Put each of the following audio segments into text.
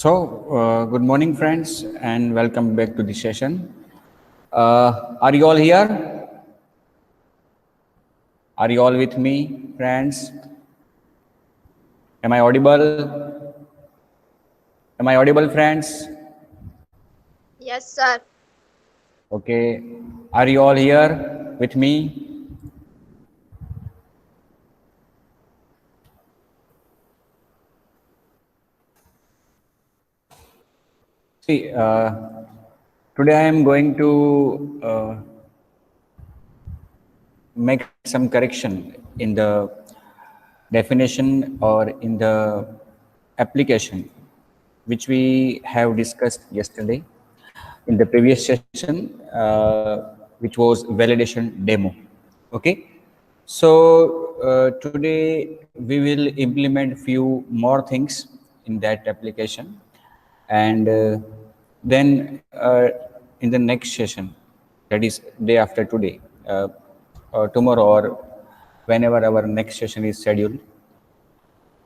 Good morning, friends, and welcome back to the session. Are you all here? Are you all with me, friends? Am I audible? Am I audible, friends? Yes, sir. Okay. Are you all here with me? See, today I am going to make some correction in the definition or in the application which we have discussed yesterday in the previous session, which was validation demo. Okay, so today we will implement few more things in that application, and then in the next session, that is day after today, or tomorrow, or whenever our next session is scheduled,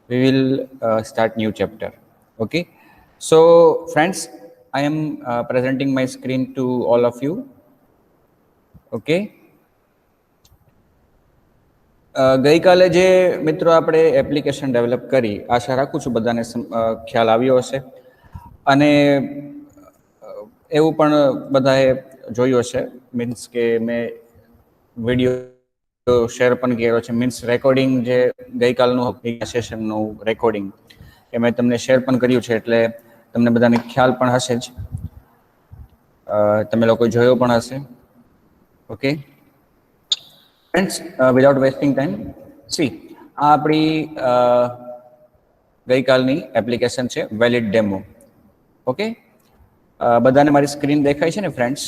we will start new chapter. Okay, so friends, I am presenting my screen to all of you. Okay, ગઈકાલે જે મિત્રો આપણે application develop કરી, આશા રાખું છું બધાને ખ્યાલ આવ્યો હશે, અને એવું પણ બધાએ જોયું હશે, મીન્સ કે મેં વિડીયો શેર પણ કર્યો છે, મીન્સ રેકોર્ડિંગ જે ગઈકાલનું સેશનનું રેકોર્ડિંગ એ મેં તમને શેર પણ કર્યું છે, એટલે તમને બધાને ખ્યાલ પણ હશે જ, તમે લોકો જોયો પણ હશે. Okay friends, without wasting time, C આ આપણી ગઈકાલની એપ્લિકેશન છે વેલિડ ડેમો. ઓકે, બધાને મારી સ્ક્રીન દેખાય છે ને friends?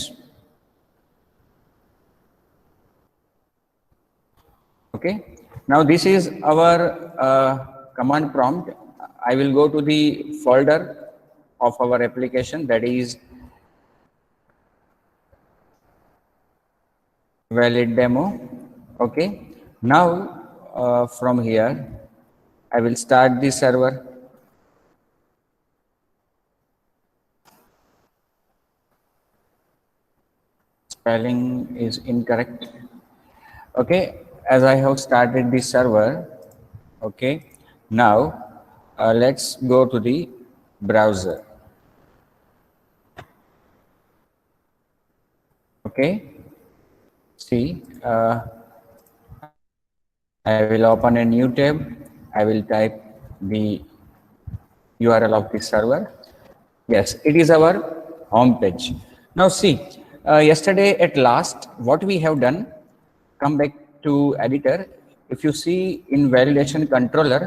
Okay, now this is our command prompt. I will go to the folder of our application, that is valid demo. Okay, now from here I will start the server. Spelling is incorrect. Okay, as I have started the server. Okay, now let's go to the browser. Okay, see, I will open a new tab. I will type the URL of the server. Yes, it is our home page. Now see, yesterday at last, what we have done, come back to editor. If you see in validation controller,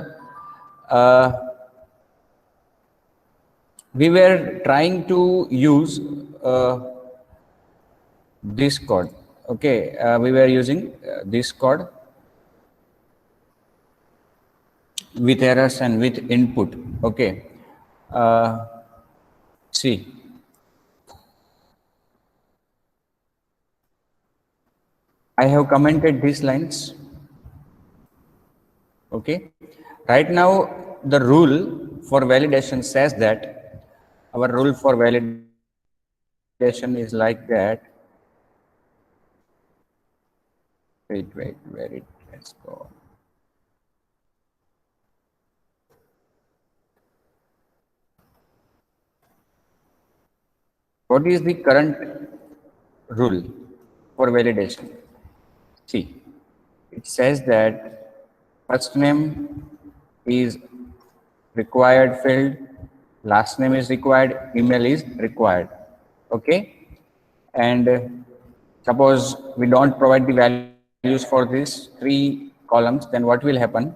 we were trying to use this code. Okay, we were using this code with errors and with input. Okay, see, I have commented these lines. Okay, right now the rule for validation says that our rule for validation is like that. Wait, where it, let's go. What is the current rule for validation? See, it says that first name is required field, last name is required, email is required. Okay, and suppose we don't provide the values for these three columns, then what will happen?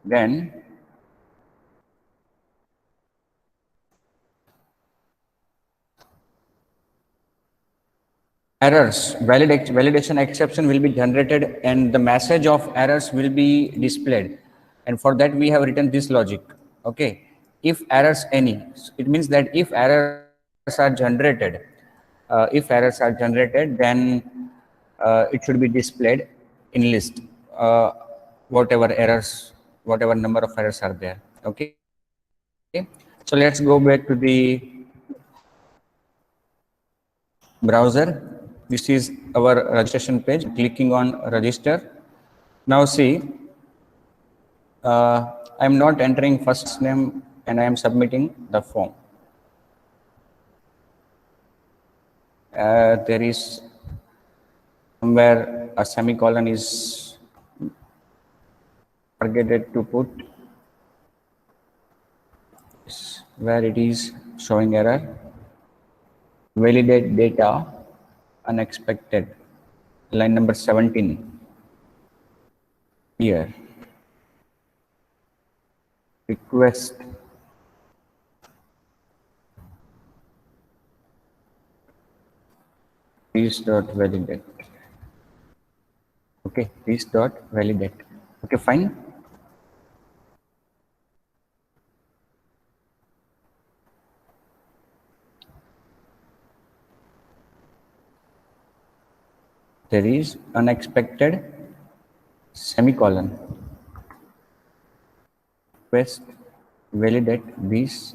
Then errors, validation exception will be generated, and the message of errors will be displayed, and for that we have written this logic. Okay, if errors any, it means that if errors are generated, then it should be displayed in list, whatever errors, whatever number of errors are there. Okay, So let's go back to the browser. This is our registration page. Clicking on register. Now see, I am not entering first name and I am submitting the form. There is somewhere a semicolon is forgotten to put, where it is showing error. Validate data unexpected, line number 17 here. Request this dot validate. Okay, this dot validate. Okay, fine. There is unexpected semicolon. Request validate this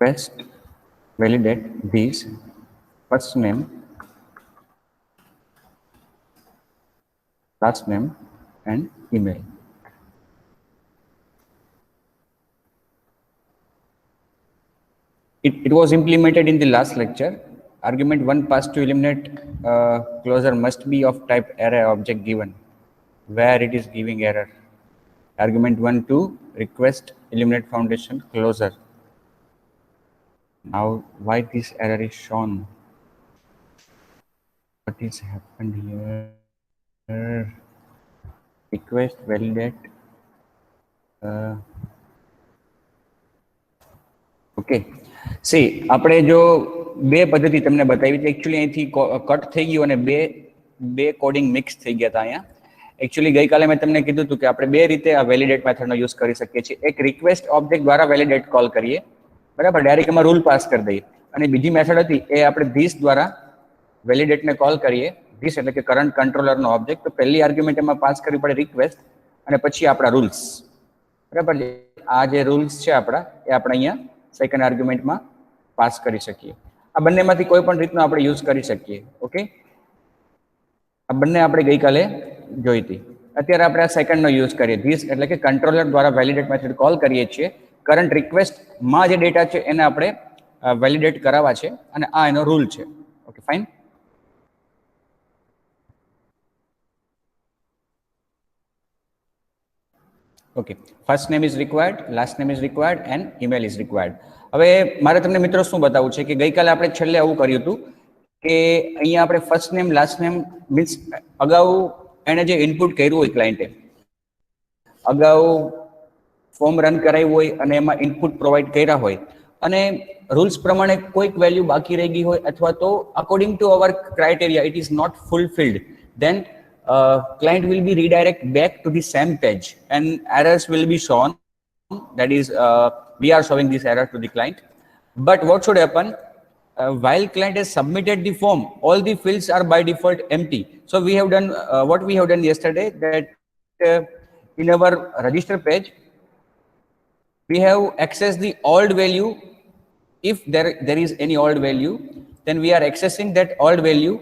request validate this first name, last name and email. It was implemented in the last lecture. Argument 1 passed to eliminate closure must be of type array object given, where it is giving error. Argument 1 to request eliminate foundation closure. Now why this error is shown? What is happened here? Request validate. Okay C આપણે જો બે પદ્ધતિ તમને બતાવી છે. Actually અહીંથી cut થઈ ગયું અને બે કોડિંગ મિક્સ થઈ ગયા હતા અહીંયા. એકચ્યુઅલી ગઈકાલે મેં તમને કીધું હતું કે આપણે બે રીતે આ વેલિડેટ મેથડનો યુઝ કરી શકીએ છીએ. એક રિક્વેસ્ટ ઓબ્જેક્ટ દ્વારા વેલિડેટ કોલ કરીએ, બરાબર, ડાયરેક્ટ એમાં રૂલ પાસ કરી દઈએ. અને બીજી મેથડ હતી એ આપણે ધીસ દ્વારા વેલિડેટને કોલ કરીએ. ધીસ એટલે કે કરંટ કંટ્રોલરનો ઓબ્જેક્ટ. તો પહેલી આર્ગ્યુમેન્ટ એમાં પાસ કરવી પડે રિક્વેસ્ટ અને પછી આપણા રૂલ્સ, બરાબર. આ જે રૂલ્સ છે આપણા એ આપણે અહીંયા સેકન્ડ આર્ગ્યુમેન્ટમાં પાસ કરી શકીએ. આ બંનેમાંથી કોઈ પણ રીતનો આપણે યુઝ કરી શકીએ. ઓકે, આ બંને આપણે ગઈકાલે જોઈ હતી. અત્યારે આપણે આ સેકન્ડનો યુઝ કરીએ. ધીસ એટલે કે કંટ્રોલર દ્વારા વેલિડેટ મેથડ કોલ કરીએ છીએ. કરંટ રિક્વેસ્ટમાં જે ડેટા છે એને આપણે વેલિડેટ કરાવવા છે અને આ એનો રૂલ છે. Okay, fine. Okay, first name is required, last name is required and email is required. હવે મારે તમને મિત્રો શું બતાવવું છે કે ગઈકાલે આપણે છેલ્લે આવું કર્યું હતું કે અહીંયા આપણે first name last name means અગાઉ એને જે ઇનપુટ કર્યું હોય ક્લાયન્ટે, અગાઉ ફોર્મ રન કરાવ્યું હોય અને એમાં ઇનપુટ પ્રોવાઈડ કર્યા હોય અને રૂલ્સ પ્રમાણે કોઈક વેલ્યુ બાકી રહી ગઈ હોય અથવા તો according to our criteria it is not fulfilled, then client will be redirect back to the same page and errors will be shown. That is, we are showing this error to the client. But what should happen? While client has submitted the form, all the fields are by default empty. So we have done what we have done yesterday, that in our register page, we have accessed the old value. If there is any old value, then we are accessing that old value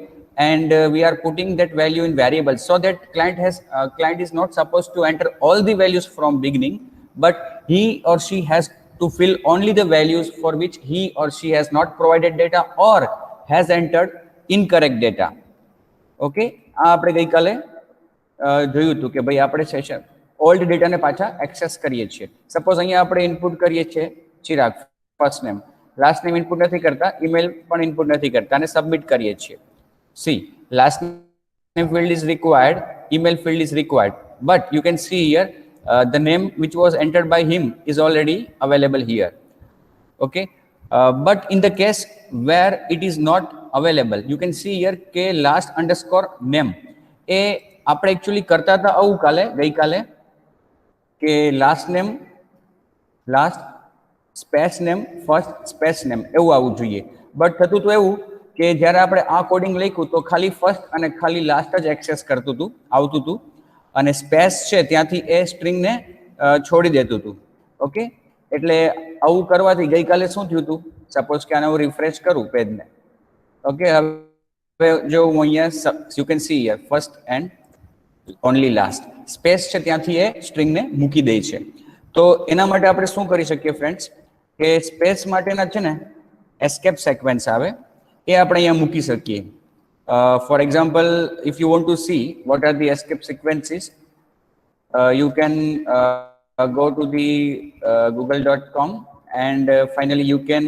and we are putting that value in variables, so that client is not supposed to enter all the values from beginning, but he or she has to fill only the values for which he or she has not provided data or has entered incorrect data. Okay, આ આપણે ગઈકાલે જોયું હતું કે ભાઈ આપણે session old ડેટાને પાછા એક્સેસ કરીએ છીએ. સપોઝ અહીંયા આપણે ઇનપુટ કરીએ છીએ Chirag first name, last name input નથી કરતા, ઈમેલ પણ ઇનપુટ નથી કરતા અને સબમિટ કરીએ છીએ. See, last name field is required, email field is required, but you can see here the name which was entered by him is already available here. Okay, but in the case where it is not available, you can see here k last underscore name. એ આપણે actually કરતા હતા આવું ગઈકાલે કે last name last space name first space name એવું આવવું જોઈએ. But થતું તો એવું કે જ્યારે આપણે આ કોડિંગ લખ્યું તો ખાલી ફર્સ્ટ અને ખાલી લાસ્ટ જ એક્સેસ કરતું હતું, આવતું હતું, અને સ્પેસ છે ત્યાંથી એ સ્ટ્રિંગને છોડી દેતું હતું. ઓકે, એટલે આવું કરવાથી ગઈકાલે શું થયું હતું, સપોઝ કે આને હું રિફ્રેશ કરું પેજને. ઓકે, હવે જો હું અહીંયા you can see here first and only last space છે ત્યાંથી એ સ્ટ્રિંગને મૂકી દે છે. તો એના માટે આપણે શું કરી શકીએ ફ્રેન્ડ્સ, કે સ્પેસ માટેના છે ને એસ્કેપ સિક્વન્સ આવે એ આપણે અહીંયા મૂકી શકીએ. For example, if you want to see what are the escape sequences, you can go to the google.com and finally you can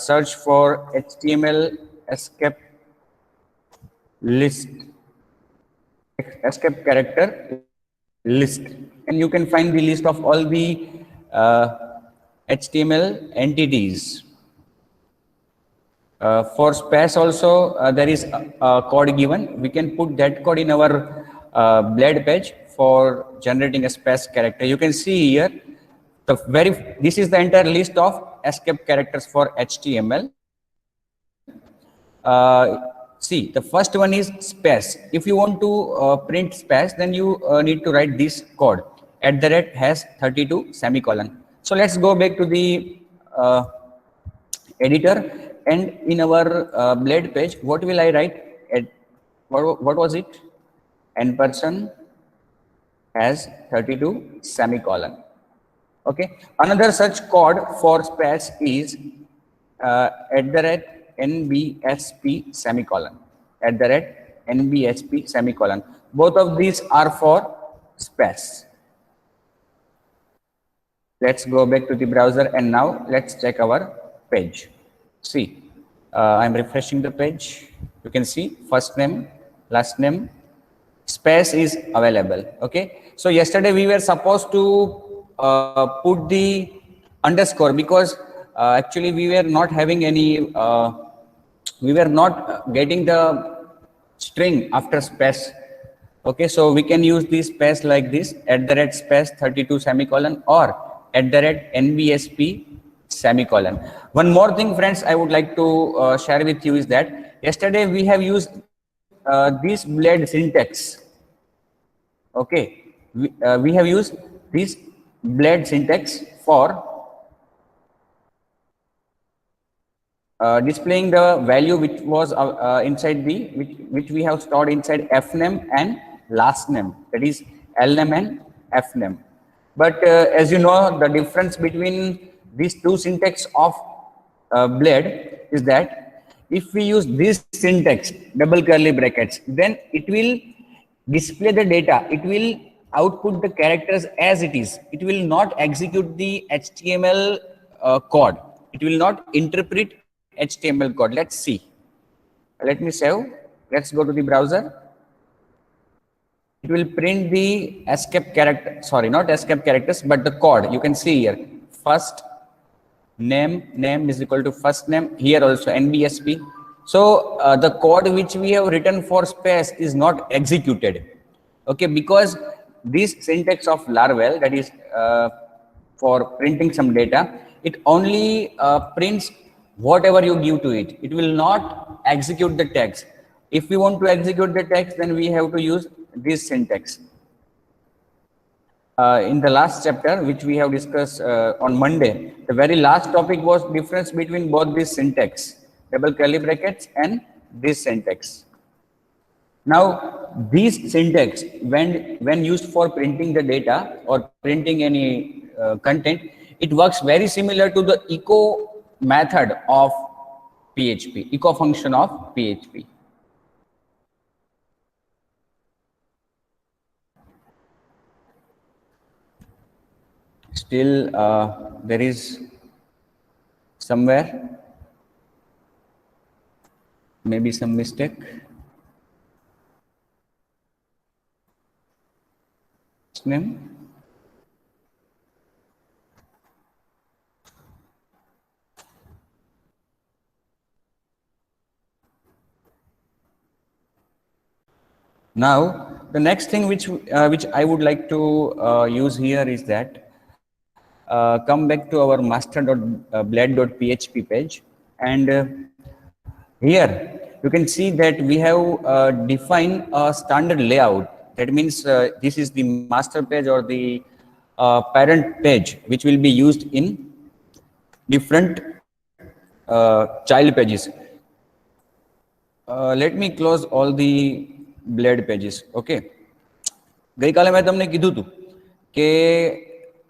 search for HTML escape list, escape character list, and you can find the list of all the HTML entities. For space also there is a code given. We can put that code in our blade page for generating a space character. You can see here this is the entire list of escape characters for HTML. See, the first one is space. If you want to print space, then you need to write this code @has32 semicolon. So let's go back to the editor, and in our blade page, what will I write? What was it? N% has 32 semicolon. Okay, another such code for space is @NBSP semicolon, @NBSP semicolon. Both of these are for space. Let's go back to the browser, and now let's check our page. See, I'm refreshing the page. You can see first name, last name, space is available. Okay, so yesterday we were supposed to put the underscore because actually we were not having any we were not getting the string after space. Okay, so we can use this space like this, @space 32 semicolon or @NBSP semicolon. One more thing, friends, I would like to share with you is that yesterday we have used this blade syntax. Okay, we have used this blade syntax for displaying the value which was inside the which we have stored inside fname and last name, that is lname and fname. But as you know, the difference between these two syntax of blade is that if we use this syntax double curly brackets, then it will display the data, it will output the characters as it is. It will not execute the HTML code. It will not interpret HTML code. Let's see. Let me save. Let's go to the browser. It will print the escape character, sorry, not escape characters, but the code. You can see here, first name is equal to first name, here also NBSP. So the code which we have written for space is not executed. Okay, because this syntax of Laravel, that is for printing some data, it only prints whatever you give to it. It will not execute the text. If we want to execute the text, then we have to use this syntax. In the last chapter, which we have discussed on Monday, the very last topic was difference between both these syntax, double curly brackets and this syntax. Now, this syntax, when used for printing the data or printing any content, it works very similar to the echo method of PHP, echo function of PHP. Still, there is somewhere maybe some mistake. Name. Now, the next thing which I would like to use here is that come back to our master.blade.php page, And here you can see that we have defined a standard layout. That means this is the master page or the parent page, which will be used in different child pages. Let me close all the blade pages. Okay. ગઈકાલે મેં તમને કીધું હતું કે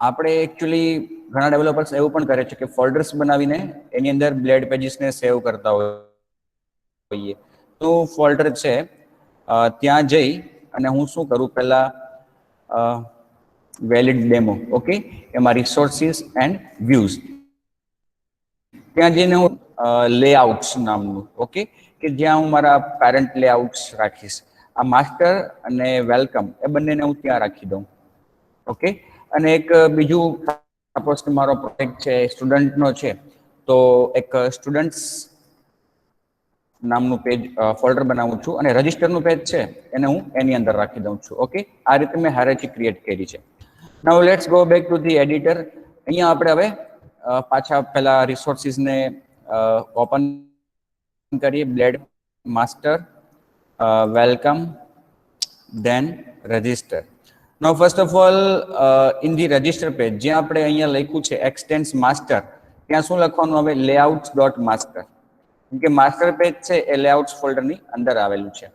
આપણે actually ઘણા developers એવું પણ કરે છે કે ફોલ્ડર્સ બનાવીને એની અંદર બ્લેડ પેજીસને સેવ કરતા હોઈએ. તો ફોલ્ડર છે ત્યાં જઈ અને હું શું કરું, પહેલા વેલિડ ડેમો, ઓકે, એમાં રિસોર્સિસ એન્ડ વ્યૂઝ, ત્યાં જઈને હું લેઆઉટ્સ નામનું, ઓકે, કે જ્યાં હું મારા પેરેન્ટ લેઆઉટ્સ રાખીશ. આ માસ્ટર અને વેલકમ એ બંનેને હું ત્યાં રાખી દઉં. ઓકે. અને એક બીજું, સપોઝ કે મારો પ્રોજેક્ટ છે સ્ટુડન્ટનો છે, તો એક સ્ટુડન્ટ્સ નામનું પેજ ફોલ્ડર બનાવું છું અને રજિસ્ટરનું પેજ છે એને હું એની અંદર રાખી દઉં છું. ઓકે. આ રીતે મેં હાયરાર્કી ક્રિએટ કરી છે. Now let's go back to the editor. અહીંયા આપણે હવે પાછા પહેલા રિસોર્સિસને ઓપન કરીએ. Blade, master, welcome, then register. Now first of all in the register page જ્યાં આપણે અહીંયા લખ્યું છે extends master, ત્યાં શું લખવાનું આવે? layouts.master. કેમ કે માસ્ટર પેજ છે એ લેઆઉટ્સ ફોલ્ડરની અંદર આવેલું છે.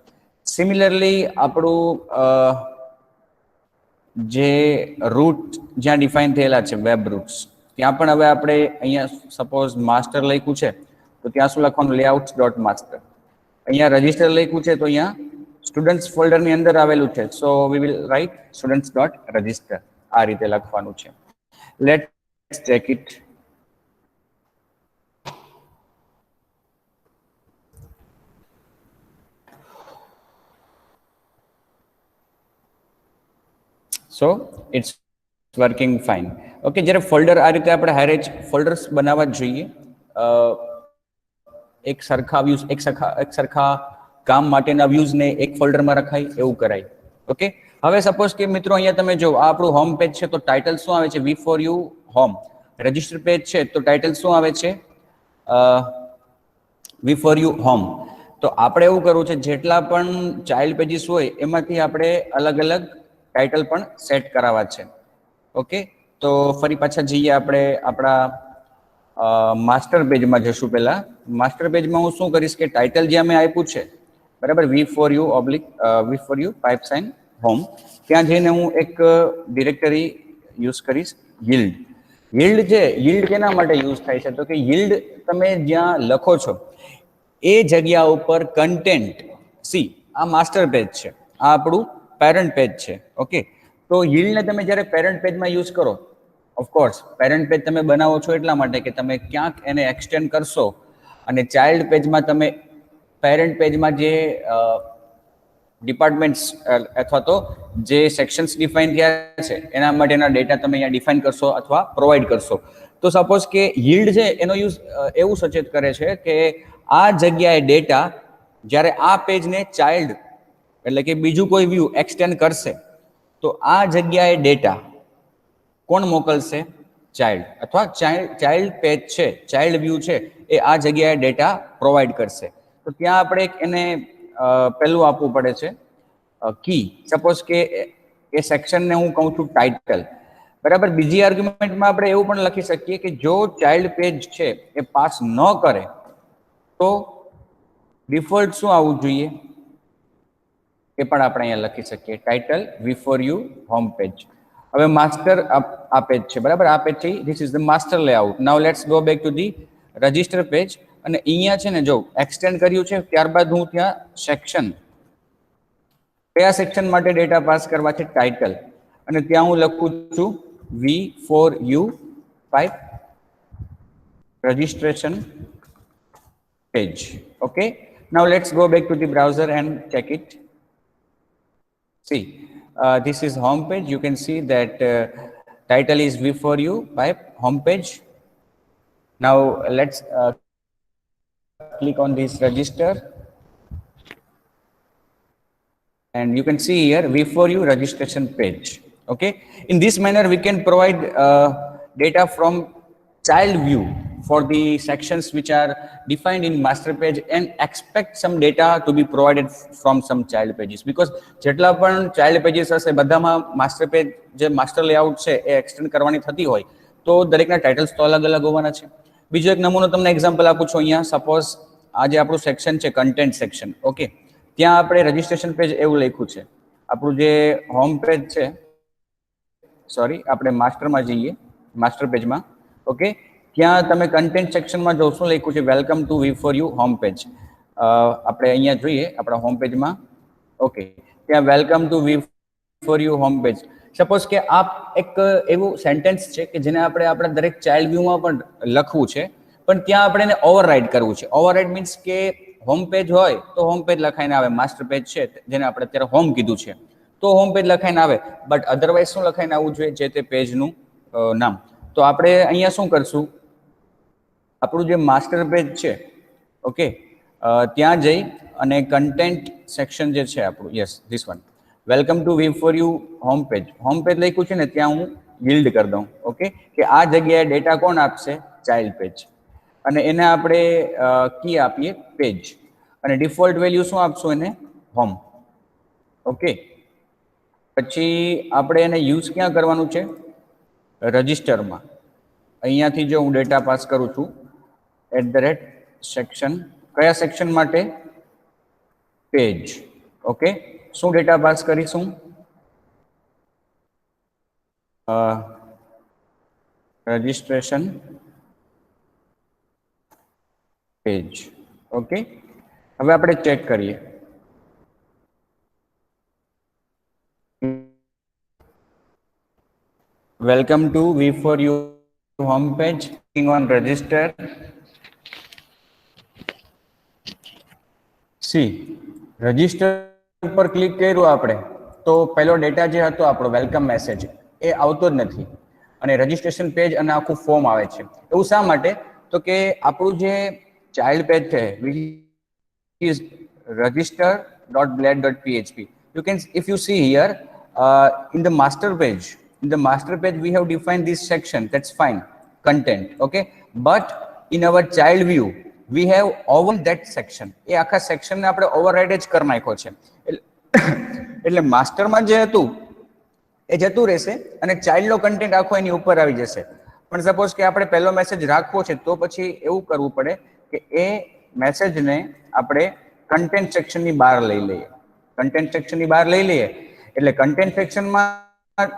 સિમિલરલી આપણું જે રૂટ જ્યાં ડિફાઇન થયેલા છે વેબ રૂટ્સ, ત્યાં પણ હવે આપણે અહીંયા સપોઝ માસ્ટર લખ્યું છે તો ત્યાં શું લખવાનું? layouts.master. અહીંયા રજિસ્ટર લખ્યું છે તો અહીંયા સ્ટુડન્ટ્સ ફોલ્ડરની અંદર આવેલું છે, સો વી વિલ રાઇટ students.register. આ રીતે લખવાનું છે. Let's check it. So it's working fine. Okay. જ્યારે ફોલ્ડર આ રીતે આપણે હાયરેજ ફોલ્ડર્સ બનાવવા જ જોઈએ. એક સરખા વ્યૂઝ, એક સરખા કામ માટેના વ્યૂઝને એક ફોલ્ડરમાં રખાય એવું કરાય. ઓકે. હવે સપોઝ કે મિત્રો અહીંયા તમે જો આ આપણું હોમ પેજ છે તો ટાઇટલ શું આવે છે? V4U home. રજિસ્ટર પેજ છે તો ટાઇટલ શું આવે છે? V4U home. તો આપણે એવું કરવું છે, જેટલા પણ ચાઇલ્ડ પેજીસ હોય એમાંથી આપણે અલગ અલગ ટાઇટલ પણ સેટ કરાવવા છે. ઓકે. તો ફરી પાછા જઈએ આપણે આપણા માસ્ટર પેજમાં જશું. પહેલા માસ્ટર પેજમાં હું શું કરીશ કે ટાઇટલ જે મેં આપ્યું છે, બરાબર, V4U પાઇપસાઇન હોમ, ત્યાં જઈને હું એક ડિરેક્ટરી યુઝ કરીશ, yield. yield છે, yield કેના માટે યુઝ થાય છે? તો કે yield તમે જ્યાં લખો છો એ જગ્યા ઉપર કન્ટેન્ટ, સી આ માસ્ટર પેજ છે, આ આપણું પેરેન્ટ પેજ છે. ઓકે. તો yield ને તમે જ્યારે પેરેન્ટ પેજમાં યુઝ કરો, ઓફકોર્સ પેરેન્ટ પેજ તમે બનાવો છો એટલા માટે કે તમે ક્યાંક એને એક્સટેન્ડ કરશો અને ચાઇલ્ડ પેજમાં તમે પેરેન્ટ પેજમાં જે ડિપાર્ટમેન્ટ્સ અથવા તો જે સેક્શન્સ ડિફાઇન થયા છે એના માટેના ડેટા તમે અહીંયા ડિફાઇન કરશો અથવા પ્રોવાઈડ કરશો. તો સપોઝ કે yield છે એનો યુઝ એવું સચેત કરે છે કે આ જગ્યાએ ડેટા જ્યારે આ પેજને ચાઇલ્ડ એટલે કે બીજું કોઈ વ્યૂ એક્સટેન્ડ કરશે તો આ જગ્યાએ ડેટા કોણ મોકલશે? ચાઇલ્ડ, અથવા ચાઇલ્ડ પેજ છે, ચાઇલ્ડ વ્યૂ છે એ આ જગ્યાએ ડેટા પ્રોવાઈડ કરશે. તો ત્યાં આપણે એને પહેલું આપવું પડે છે કી. સપોઝ કે એ સેક્શનને હું કહું છું ટાઇટલ, બરાબર. બીજી આર્ગ્યુમેન્ટમાં આપણે એવું પણ લખી શકીએ કે જો ચાઇલ્ડ પેજ છે એ પાસ ન કરે તો ડિફોલ્ટ શું આવવું જોઈએ એ પણ આપણે અહીંયા લખી શકીએ, ટાઇટલ V4U હોમ પેજ. હવે માસ્ટર આ પેજ છે, બરાબર. આ પેજ છે, this is the master layout. Now let's go back to the register page. અને અહીંયા છે ને જો એક્સટેન્ડ કર્યું છે, ત્યારબાદ હું ત્યાં સેક્શન, કયા સેક્શન માટે ડેટા પાસ કરવા છે? ટાઇટલ. અને ત્યાં હું લખું છું V4U pipe registration page. Okay. Now let's go back to the browser and check it. See, this is home page. You can see that title is V4U pipe home page. Now let's click on this register. And you can see here V4U registration page. Okay. In this manner, we can provide data from child view for the sections which are defined in master page and expect some data to be provided from some child pages, because જેટલા પણ child pages હશે બધામાં master page જે master layout છે એ extend કરવાની થતી હોય તો દરેકના titles તો અલગ અલગ હોવાના છે. બીજો એક નમૂનો તમને એક્ઝામ્પલ આપું છું. અહીંયા સપોઝ આ જે આપણું સેક્શન છે કન્ટેન્ટ સેક્શન, ઓકે, ત્યાં આપણે રજીસ્ટ્રેશન પેજ એવું લખ્યું છે. આપણું જે હોમ પેજ છે, સોરી આપણે માસ્ટરમાં જઈએ, માસ્ટર પેજમાં, ઓકે, ત્યાં તમે કન્ટેન્ટ સેક્શનમાં જો શું લખ્યું છે, welcome to V4U home page. આપણે અહીંયા જોઈએ આપણા હોમ પેજમાં, ઓકે, ત્યાં welcome to V4U home page. Suppose કે આ એક એવું સેન્ટેન્સ છે કે જેને આપણે આપણા દરેક ચાઇલ્ડ વ્યૂમાં પણ લખવું છે, પણ ત્યાં આપણે એને ઓવરરાઇડ કરવું છે. ઓવરરાઇડ મીન્સ કે હોમ પેજ હોય તો હોમ પેજ લખાઈને આવે, માસ્ટર પેજ છે જેને આપણે અત્યારે હોમ કીધું છે તો હોમ પેજ લખાઈને આવે, બટ અધરવાઇઝ શું લખાઈને આવવું જોઈએ, જે તે પેજનું નામ. તો આપણે અહીંયા શું કરશું, આપણું જે માસ્ટર પેજ છે, ઓકે, ત્યાં જઈ અને કન્ટેન્ટ સેક્શન જે છે આપણું, yes this one, welcome to V4U home page, home page લખ્યું છે ને ત્યાં હું બિલ્ડ કરી દઉં, ઓકે, કે આ જગ્યાએ ડેટા કોણ આપશે, ચાઇલ્ડ પેજ, અને એને આપણે કી આપીએ પેજ, અને ડિફોલ્ટ વેલ્યુ શું આપશું એને, હોમ, ઓકે. પછી આપણે એને યુઝ ક્યાં કરવાનું છે, રજિસ્ટરમાં. અહીંયાથી જો હું ડેટા પાસ કરું છું @સેક્શન, કયા સેક્શન માટે, પેજ, ઓકે. શું ડેટા પાસ કરીશું, રજિસ્ટ્રેશન પેજ, ઓકે. હવે આપણે ચેક કરીએ. Welcome to V4U home page, clicking on register. C register ઉપર ક્લિક કર્યું આપણે તો પહેલો ડેટા જે હતો આપણો વેલકમ મેસેજ એ આવતો જ નથી, અને રજિસ્ટ્રેશન પેજ અને આખું ફોર્મ આવે છે. એવું શા માટે, તો કે આપણું જે ચાઇલ્ડ પેજ છે which is register.blade.php, you can, if you see here, in the master page, we have defined this section, that's fine, content, okay, but in our child view we have over that section, એ આખા section ને આપણે override જ કરી નાખ્યો છે. એટલે માસ્ટરમાં જે હતું એ જતું રહેશે અને ચાઇલ્ડનો કન્ટેન્ટ આખો એની ઉપર આવી જશે. પણ સપોઝ કે આપણે પહેલો મેસેજ રાખવો છે તો પછી એવું કરવું પડે કે એ મેસેજને આપણે કન્ટેન્ટ સેક્શનની બહાર લઈ લઈએ. કન્ટેન્ટ સેક્શનની બહાર લઈ લઈએ એટલે કન્ટેન્ટ સેક્શનમાં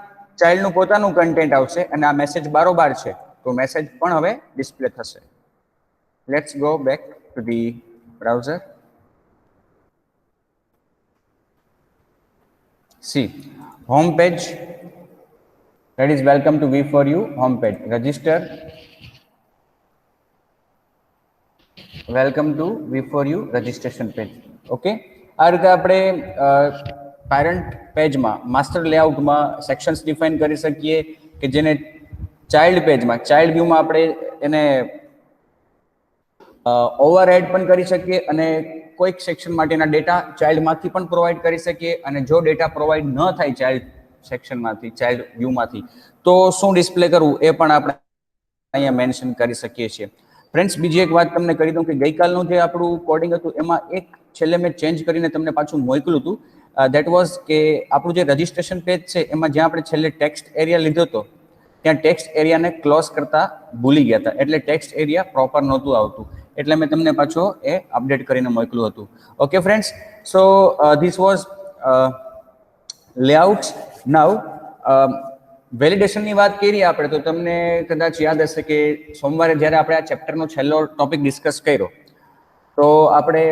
ચાઇલ્ડનું પોતાનું કન્ટેન્ટ આવશે અને આ મેસેજ બારોબાર છે તો મેસેજ પણ હવે ડિસ્પ્લે થશે. Let's go back to the browser. See, home page, that is welcome to V4U home page. Register, welcome to V4U registration page. Okay, આ રીતે આપણે પેરેન્ટ પેજમાં માસ્ટર લેઆઉટમાં સેક્શન્સ ડિફાઇન કરી શકીએ કે જેને ચાઇલ્ડ પેજમાં, ચાઇલ્ડ વ્યૂમાં આપણે એને ઓવરરાઇડ પણ કરી શકીએ અને કોઈક સેક્શન માટેના ડેટા ચાઇલ્ડમાંથી પણ પ્રોવાઈડ કરી શકીએ, અને જો ડેટા પ્રોવાઈડ ન થાય ચાઇલ્ડ સેક્શનમાંથી, ચાઇલ્ડ વ્યૂમાંથી, તો શું ડિસ્પ્લે કરવું એ પણ આપણે અહીંયા મેન્શન કરી શકીએ છીએ. ફ્રેન્ડ્સ, બીજી એક વાત તમને કરી દઉં કે ગઈકાલનું જે આપણું કોડિંગ હતું એમાં એક છેલ્લે મેં ચેન્જ કરીને તમને પાછું મોકલ્યું હતું. દેટ વોઝ કે આપણું જે રજિસ્ટ્રેશન પેજ છે એમાં જ્યાં આપણે છેલ્લે ટેક્સ્ટ એરિયા લીધો હતો ત્યાં ટેક્સ્ટ એરિયાને ક્લોઝ કરતા ભૂલી ગયા હતા, એટલે ટેક્સ્ટ એરિયા પ્રોપર નહોતું આવતું, એટલે મેં તમને પાછો એ અપડેટ કરીને મોકલ્યું હતું. Okay friends, so this was layout. Now વેલિડેશનની વાત કરીએ આપણે તો તમને કદાચ યાદ હશે કે સોમવારે જ્યારે આપણે આ ચેપ્ટરનો છેલ્લો ટોપિક ડિસ્કસ કર્યો તો આપણે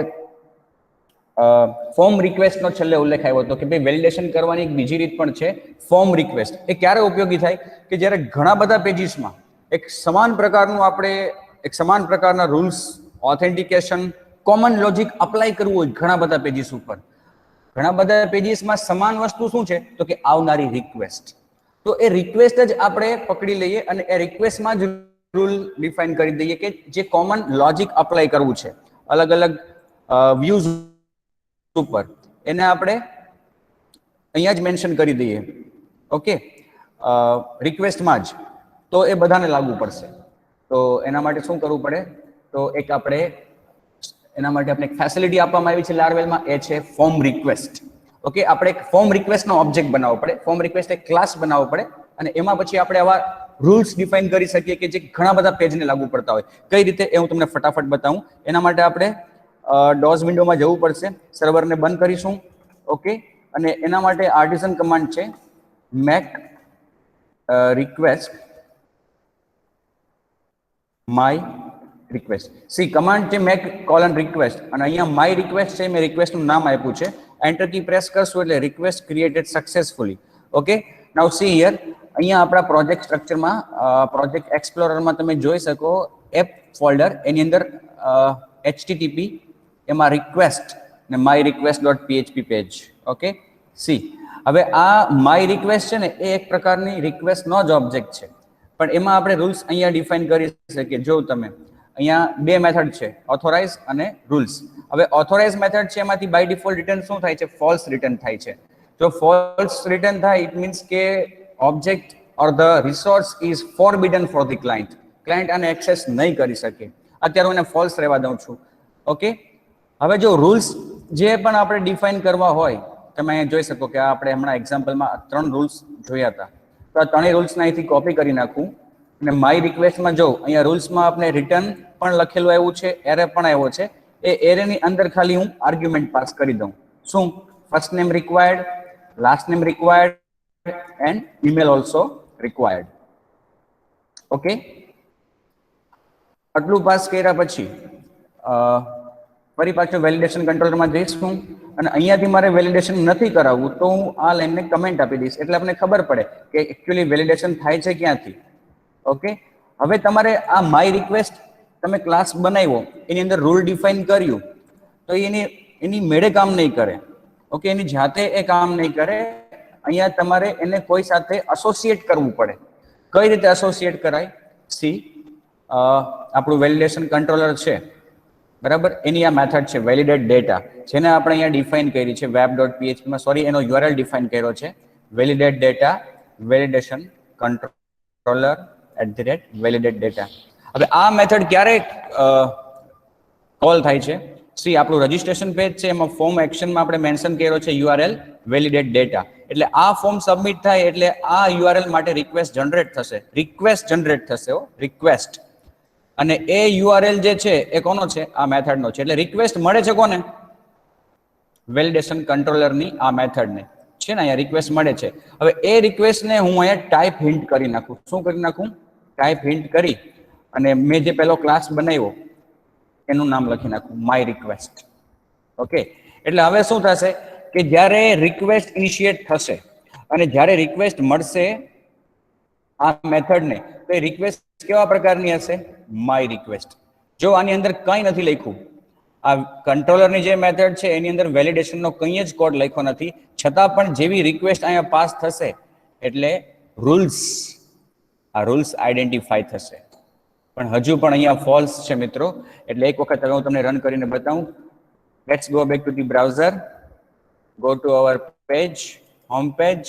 ફોર્મ રિક્વેસ્ટનો છેલ્લે ઉલ્લેખ આવ્યો હતો કે ભાઈ વેલિડેશન કરવાની એક બીજી રીત પણ છે, ફોર્મ રિક્વેસ્ટ. એ ક્યારે ઉપયોગી થાય કે જ્યારે ઘણા બધા પેજીસમાં એક સમાન પ્રકારના rules, authentication, common logic apply કરવું હોય ઘણા બધા પેજીસ ઉપર. ઘણા બધા પેજીસમાં સમાન વસ્તુ શું છે તો કે આવનારી રિક્વેસ્ટ. તો એ રિક્વેસ્ટ જ આપણે પકડી લઈએ અને એ રિક્વેસ્ટમાં જ રૂલ ડિફાઇન કરી દઈએ કે જે કોમન લોજિક અપ્લાય કરવું છે અલગ અલગ વ્યૂઝ ઉપર, એને આપણે અહીંયા જ મેન્શન કરી દઈએ. ઓકે, રિક્વેસ્ટમાં જ, તો એ બધાને લાગુ પડશે. તો એના માટે શું કરવું પડે? તો એના માટે આપણે એક ફેસિલિટી આપવામાં આવી છે લારવેલમાં, એ છે ફોર્મ રિક્વેસ્ટ. ઓકે, આપણે એક ફોર્મ રિક્વેસ્ટનો ઓબ્જેક્ટ બનાવવો પડે. ફોર્મ રિક્વેસ્ટ એક ક્લાસ બનાવવો પડે અને એમાં પછી આપણે આવા રૂલ્સ ડિફાઇન કરી શકીએ કે જે ઘણા બધા પેજને લાગુ પડતા હોય. કઈ રીતે એ હું તમને ફટાફટ બતાવું. એના માટે આપણે ડોઝ વિન્ડોમાં જવું પડશે, સર્વરને બંધ કરીશું. ઓકે, અને એના માટે આર્ટિઝન કમાન્ડ છે make request my request. C command છે મેક કોલન રિક્વેસ્ટ અને અહીંયા માય રિક્વેસ્ટ છે, મેં રિક્વેસ્ટનું નામ આપ્યું છે. એન્ટર કી પ્રેસ કરશું એટલે request created successfully. Okay, now C here, અહીંયા આપણા પ્રોજેક્ટ સ્ટ્રક્ચરમાં પ્રોજેક્ટ એક્સપ્લોરરમાં તમે જોઈ શકો એપ ફોલ્ડર, એની અંદર http, એમાં રિક્વેસ્ટ ને my request dot php page. Okay, C હવે આ માય રિક્વેસ્ટ છે ને એ એક પ્રકારની રિક્વેસ્ટનો જ ઓબ્જેક્ટ છે, પણ એમાં આપણે રૂલ્સ અહીંયા ડિફાઇન કરી શકીએ. જો તમે અહીંયા બે મેથડ છે, ઓથોરાઇઝ અને રૂલ્સ. હવે ઓથોરાઇઝ મેથડ છે એમાંથી બાય ડિફોલ્ટ રિટર્ન શું થાય છે? ફોલ્સ રિટર્ન થાય છે. જો ફોલ્સ રિટર્ન થાય ઇટ મીન્સ કે object or the resource is forbidden for the client. Client આને એક્સેસ નહીં કરી શકે. અત્યારે હું એને ફોલ્સ રહેવા દઉં છું. ઓકે, હવે જો રૂલ્સ જે પણ આપણે ડિફાઇન કરવા હોય, તમે અહીંયા જોઈ શકો કે આપણે હમણાં એક્ઝામ્પલમાં 3 રૂલ્સ જોયા હતા. તો આ 3 રૂલ્સને અહીંથી કોપી કરી નાખું અને માય રિક્વેસ્ટમાં જો અહીંયા રૂલ્સમાં આપણે રિટર્ન પણ લખેલું આવ્યું છે, એરે પણ આવ્યો છે. એ એરેની અંદર ખાલી હું આર્ગ્યુમેન્ટ પાસ કરી દઉં. શું? First name required, last name required and email also required. Okay, આટલું પાસ કર્યા પછી ફરી પાછું વેલિડેશન કંટ્રોલરમાં જઈશું અને અહીંયાથી મારે વેલિડેશન નથી કરાવવું તો હું આ લાઈનને કમેન્ટ આપી દઈશ એટલે આપણને ખબર પડે કે એકચ્યુઅલી વેલિડેશન થાય છે ક્યાંથી. ઓકે, હવે તમારે આ માય રિક્વેસ્ટ તમે ક્લાસ બનાવ્યો, એની અંદર રૂલ ડિફાઇન કર્યું, તો એની મેળે કામ નહીં કરે. ઓકે, એની જાતે એ કામ નહીં કરે. અહીંયા તમારે એને કોઈ સાથે એસોસિએટ કરવું પડે. કઈ રીતે એસોસિએટ કરાય? સી આપણું વેલિડેશન કંટ્રોલર છે બરાબર, એની આ મેથડ છે વેલિડેટ ડેટા, જેને આપણે અહીંયા ડિફાઇન કરી છે web.php માં. સોરી, એનો URL ડિફાઇન કર્યો છે validate data validation controller @validate data. હવે આ મેથડ ક્યારે કોલ થાય છે? સી આપણું રજિસ્ટ્રેશન પેજ છે, એમાં ફોર્મ એક્શનમાં આપણે મેન્શન કર્યો છે URL વેલિડેટ ડેટા. એટલે આ ફોર્મ સબમિટ થાય એટલે આ URL માટે રિક્વેસ્ટ જનરેટ થશે. રિક્વેસ્ટ. અને એ URL જે છે એ કોનો છે? આ મેથડનો છે. એટલે રિક્વેસ્ટ મળે છે કોને? વેલિડેશન કંટ્રોલરની આ મેથડને છે ને, અહીંયા રિક્વેસ્ટ મળે છે. હવે એ રિક્વેસ્ટને હું અહીંયા ટાઈપ હિન્ટ કરી નાખું. શું કરી નાખું? ટાઈપ હિન્ટ કરી અને મેં જે પહેલો ક્લાસ બનાવ્યો એનું નામ લખી નાખું માય રિક્વેસ્ટ. ઓકે, એટલે હવે શું થશે કે જ્યારે રિક્વેસ્ટ ઇનિશિએટ થશે અને જ્યારે રિક્વેસ્ટ મળશે આ મેથડને, તો એ રિક્વેસ્ટ કેવા પ્રકારની હશે? My request. જો આની અંદર કંઈ નથી લખ્યું, આ કંટ્રોલરની જે મેથડ છે એની અંદર વેલિડેશનનો કંઈ જ કોડ લખ્યો નથી, છતાં પણ જેવી રિક્વેસ્ટ અહીંયા પાસ થશે એટલે આ રૂલ્સ આઈડેન્ટિફાઈ થશે. પણ હજુ પણ અહીંયા ફોલ્સ છે મિત્રો. એટલે એક વખત હવે હું તમને રન કરીને બતાવું. Let's go back to the browser, go to our page, home page.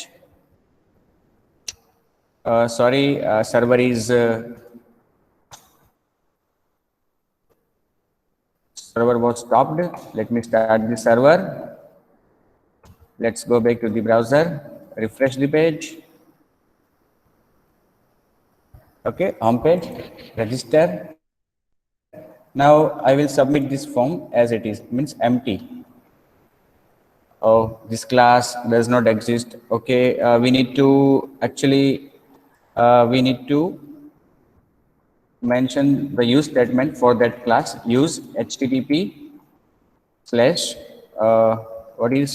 Server was stopped. Let me start the server. Let's go back to the browser, refresh the page. Okay, home page, register. Now I will submit this form as it is, means empty. Oh, this class does not exist. Okay, we need to mention the use statement for that class. Use http / what is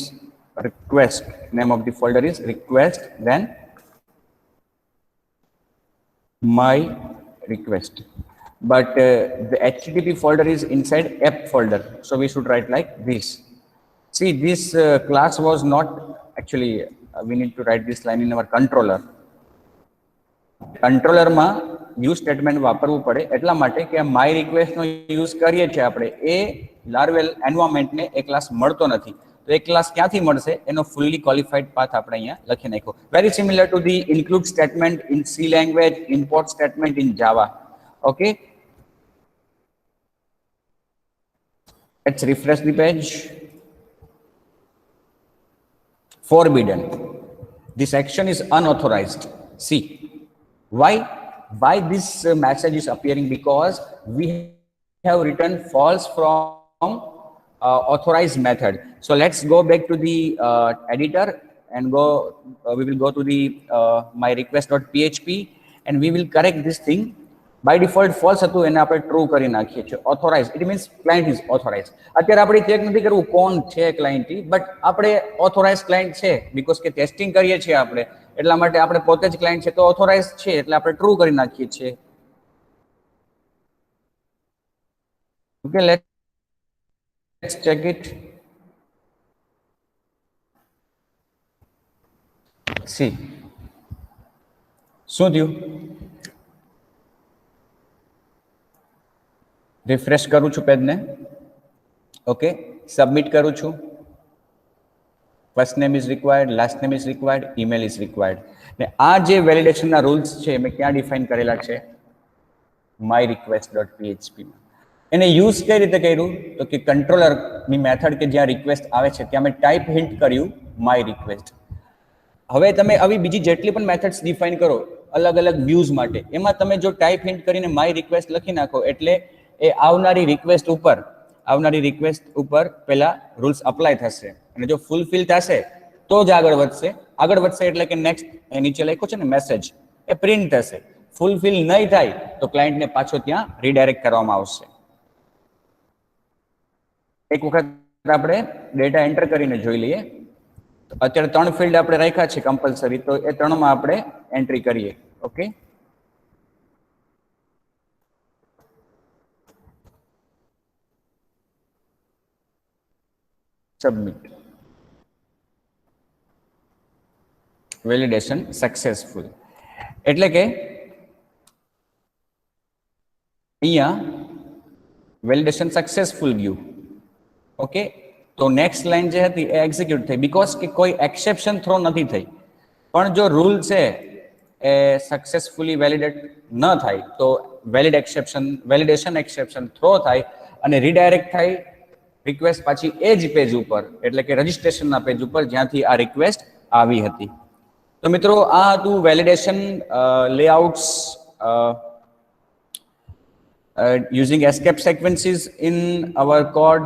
request, name of the folder is request, then my request, but the http folder is inside app folder, so we should write like this. See, this class was not actually we need to write this line in our controller. કંટ્રોલરમાં use statement વાપરવું પડે એટલા માટે કે આ my રિક્વેસ્ટનો use કરીએ છીએ આપણે, એ લાર્વેલ એન્વાયરમેન્ટને એ ક્લાસ મળતો નથી. તો એ ક્લાસ ક્યાંથી મળશે એનો ફુલ્લી ક્વોલિફાઈડ પાથ આપણે અહીંયા લખી નાખ્યો. Very similar to the include statement in C language, import statement in Java. Okay, let's refresh the page. Forbidden. This action is unauthorized. See, why this message is appearing? Because we have written false from authorized method. So let's go back to the editor and go. We will go to the my request.php and we will correct this thing. By default false હતું એને આપણે true કરી નાખીએ છીએ. Authorise it means client is authorise. અત્યારે આપણે check નથી કરવું કોણ છે ક્લાયન્ટ, બટ આપણે ઓથોરાઇઝ ક્લાયન્ટ છે બીકોઝ કે ટેસ્ટિંગ કરીએ છીએ આપણે, એટલા માટે આપણે પોતે જ ક્લાયન્ટ છે તો ઓથોરાઇઝ છે એટલે આપણે ટ્રુ કરી નાખીએ છીએ. Okay, let's check it. C શું થયું? રિફ્રેશ કરું છું પેજને. ઓકે, સબમિટ કરું છું. First name is required, last name is required, email is required. ને આ જે વેલિડેશનના રૂલ્સ છે મેં ક્યાં ડિફાઇન કરેલા છે? માય રિક્વેસ્ટ.php માં. એને યુઝ કઈ રીતે કર્યું? તો કે કંટ્રોલરની મેથડ કે જ્યાં રિક્વેસ્ટ આવે છે ત્યાં મેં ટાઈપ હિન્ટ કર્યું માય રિક્વેસ્ટ. હવે તમે આવી બીજી જેટલી પણ મેથડ્સ ડિફાઇન કરો અલગ અલગ વ્યૂઝ માટે, એમાં તમે જો ટાઈપ હિન્ટ કરીને માય રિક્વેસ્ટ લખી નાખો એટલે એ આવનારી રિક્વેસ્ટ ઉપર પહેલા રૂલ્સ અપ્લાય થશે અને જો ફૂલફિલ થશે તો જ આગળ વધશે એટલે કે નેક્સ્ટ એ નીચે લખ્યું છે ને મેસેજ એ પ્રિન્ટ થશે. ફૂલફિલ નહીં થાય તો ક્લાયન્ટને પાછો ત્યાં રીડાયરેક્ટ કરવામાં આવશે. એક વખત આપણે ડેટા એન્ટર કરીને જોઈ લઈએ. અત્યારે 3 ફિલ્ડ આપણે રાખ્યા છે કમ્પલસરી, તો એ 3માં આપણે એન્ટ્રી કરીએ. Okay, submit. વેલિડેશન સક્સેસફુલ એટલે કે અહીંયા વેલિડેશન સક્સેસફુલ ગયું. ઓકે, તો નેક્સ્ટ લાઈન જે હતી એ એક્ઝિક્યુટ થઈ બીકોઝ કે કોઈ એક્સેપ્શન થ્રો નથી થઈ. પણ જો રૂલ છે એ સક્સેસફુલી વેલિડેટ ન થાય તો વેલિડેશન એક્સેપ્શન થ્રો થાય અને રીડાયરેક્ટ થાય રિક્વેસ્ટ પાછી એ જ પેજ ઉપર, એટલે કે રજિસ્ટ્રેશનના પેજ ઉપર જ્યાંથી આ રિક્વેસ્ટ આવી હતી. તો મિત્રો આ હતું validation layouts using escape sequences in our code.